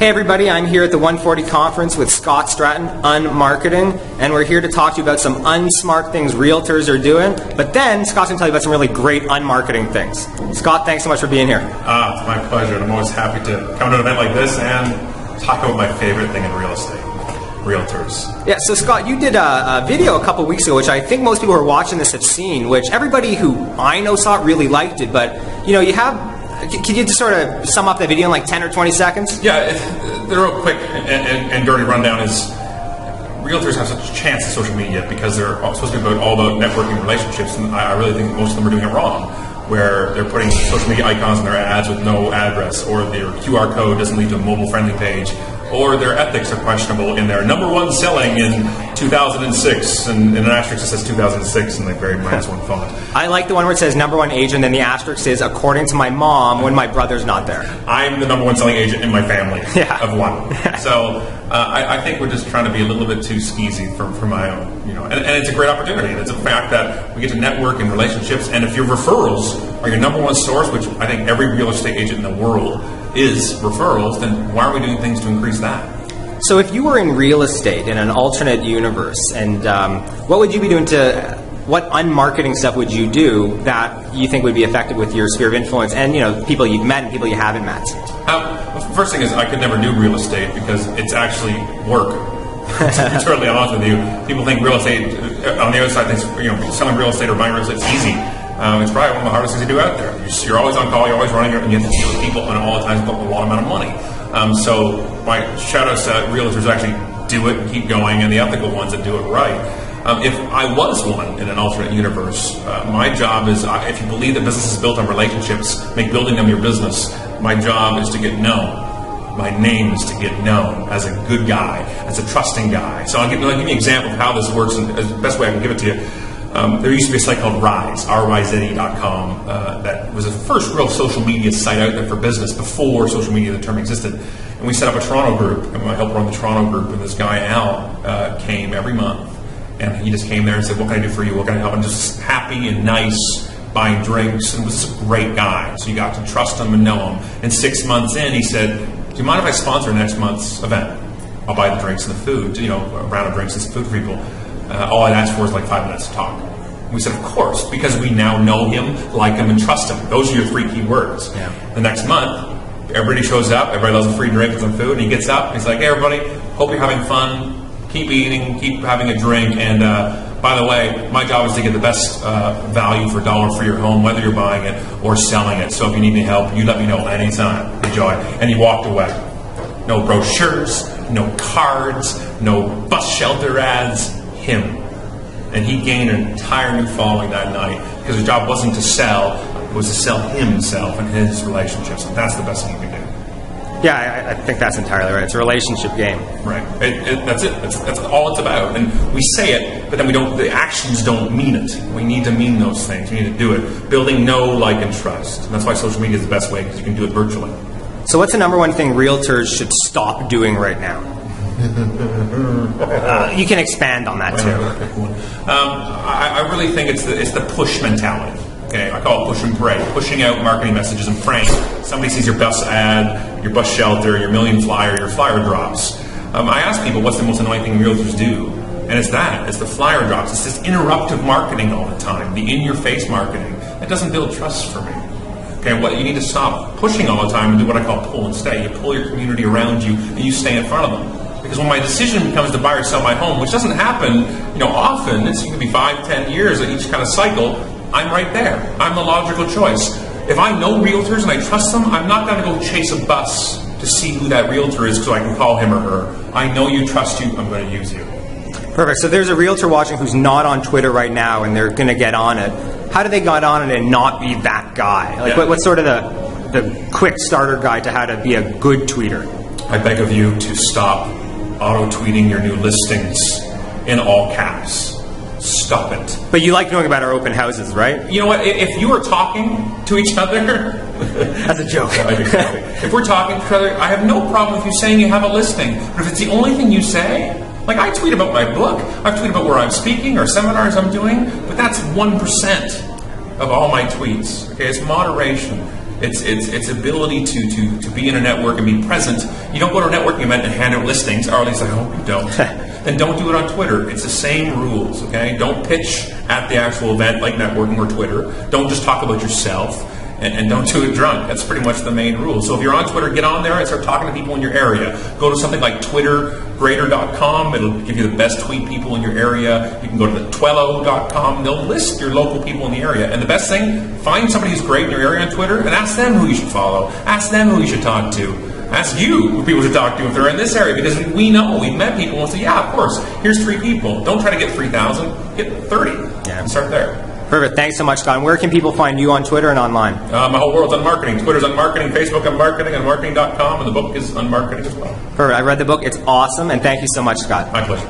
Hey everybody, I'm here at the 140 conference with Scott Stratten, unMarketing, and we're here to talk to you about some unsmart things realtors are doing, but then Scott's going to tell you about some really great unMarketing things. Scott, thanks so much for being here. It's my pleasure, and I'm always happy to come to an event like this and talk about my favorite thing in real estate, realtors. Yeah, so Scott, you did a video a couple weeks ago, which I think most people who are watching this have seen, which everybody who I know saw it really liked it, but you know, can you just sort of sum up that video in like 10 or 20 seconds? Yeah, the real quick and dirty rundown is realtors have such a chance in social media because they're supposed to be all about networking relationships, and I really think most of them are doing it wrong, where they're putting social media icons in their ads with no address, or their QR code doesn't lead to a mobile-friendly page, or their ethics are questionable in their #1 selling in 2006, and in an asterisk it says 2006 in the very -1 font. I like the one where it says #1 agent, and the asterisk is according to my mom when my brother's not there. I'm the #1 selling agent in my family of one. Yeah. So I think we're just trying to be a little bit too skeezy for my own, and it's a great opportunity. And it's a fact that we get to network in relationships, and if your referrals are your #1 source, which I think every real estate agent in the world is referrals, then why are we doing things to increase that? So if you were in real estate in an alternate universe, and what would you be doing what unMarketing stuff would you do that you think would be effective with your sphere of influence and people you've met and people you haven't met? First thing is I could never do real estate because it's actually work. To be totally honest with you, people think real estate on the other side thinks selling real estate or buying real estate is easy. It's probably one of the hardest things to do out there. You're always on call, you're always running, and you have to deal with people, and all the times, but a lot amount of money. So my shout outs to realtors actually do it and keep going, and the ethical ones that do it right. If I was one in an alternate universe, my job is, if you believe that business is built on relationships, make building them your business, my job is to get known. My name is to get known as a good guy, as a trusting guy. So I'll give you an example of how this works, and the best way I can give it to you. There used to be a site called Rise, RYZE.com, that was the first real social media site out there for business before social media, the term existed. And we set up a Toronto group, and I helped run the Toronto group, and this guy, Al, came every month. And he just came there and said, what can I do for you? What can I help? And just happy and nice, buying drinks, and was a great guy. So you got to trust him and know him. And 6 months in, he said, do you mind if I sponsor next month's event? I'll buy the drinks and the food, a round of drinks and some food for people. All I'd ask for is like 5 minutes to talk. We said, of course, because we now know him, like him, and trust him. Those are your 3 key words. Yeah. The next month, everybody shows up, everybody loves a free drink and some food, and he gets up, and he's like, hey everybody, hope you're having fun, keep eating, keep having a drink, and by the way, my job is to get the best value for dollar for your home, whether you're buying it or selling it. So if you need any help, you let me know anytime. Enjoy. And he walked away. No brochures, no cards, no bus shelter ads, him. And he gained an entire new following that night because his job wasn't to sell, it was to sell himself and his relationships. And that's the best thing you can do. Yeah, I think that's entirely right. It's a relationship game. Right. That's it. That's all it's about. And we say it, but then the actions don't mean it. We need to mean those things. We need to do it. Building know, like, and trust. And that's why social media is the best way, because you can do it virtually. So what's the #1 thing realtors should stop doing right now? You can expand on that too. I really think it's the push mentality. Okay, I call it push and pray. Pushing out marketing messages and praying. Somebody sees your bus ad, your bus shelter, your million flyer, your flyer drops. I ask people, what's the most annoying thing realtors do? And it's that. It's the flyer drops. It's this interruptive marketing all the time. The in-your-face marketing. That doesn't build trust for me. Okay, what you need to stop pushing all the time and do what I call pull and stay. You pull your community around you and you stay in front of them. Because when my decision becomes to buy or sell my home, which doesn't happen, often, it can be 5, 10 years at each kind of cycle, I'm right there. I'm the logical choice. If I know realtors and I trust them, I'm not going to go chase a bus to see who that realtor is so I can call him or her. I know you, trust you, I'm going to use you. Perfect. So there's a realtor watching who's not on Twitter right now and they're going to get on it. How do they get on it and not be that guy? Like, what's sort of the quick starter guide to how to be a good tweeter? I beg of you to stop auto-tweeting your new listings in all caps. Stop it. But you like knowing about our open houses, right? You know what? If you are talking to each other... That's a joke. If we're talking to each other, I have no problem with you saying you have a listing. But if it's the only thing you say... Like, I tweet about my book, I tweet about where I'm speaking or seminars I'm doing, but that's 1% of all my tweets. Okay, it's moderation. It's ability to be in a network and be present. You don't go to a networking event and hand out listings, or at least I hope you don't. Then don't do it on Twitter. It's the same rules, okay? Don't pitch at the actual event like networking or Twitter. Don't just talk about yourself. And don't do it drunk. That's pretty much the main rule. So if you're on Twitter, get on there and start talking to people in your area. Go to something like twittergrader.com. It'll give you the best tweet people in your area. You can go to the twello.com. They'll list your local people in the area. And the best thing, find somebody who's great in your area on Twitter and ask them who you should follow. Ask them who you should talk to. Ask you who people should talk to if they're in this area, because we know, we've met people and say, yeah, of course, here's 3 people. Don't try to get 3,000, get 30. Yeah. And start there. Perfect. Thanks so much, Scott. And where can people find you on Twitter and online? My whole world's unMarketing. Twitter's unMarketing, Facebook unMarketing, unMarketing.com, and the book is unMarketing as well. Perfect. I read the book. It's awesome. And thank you so much, Scott. My pleasure.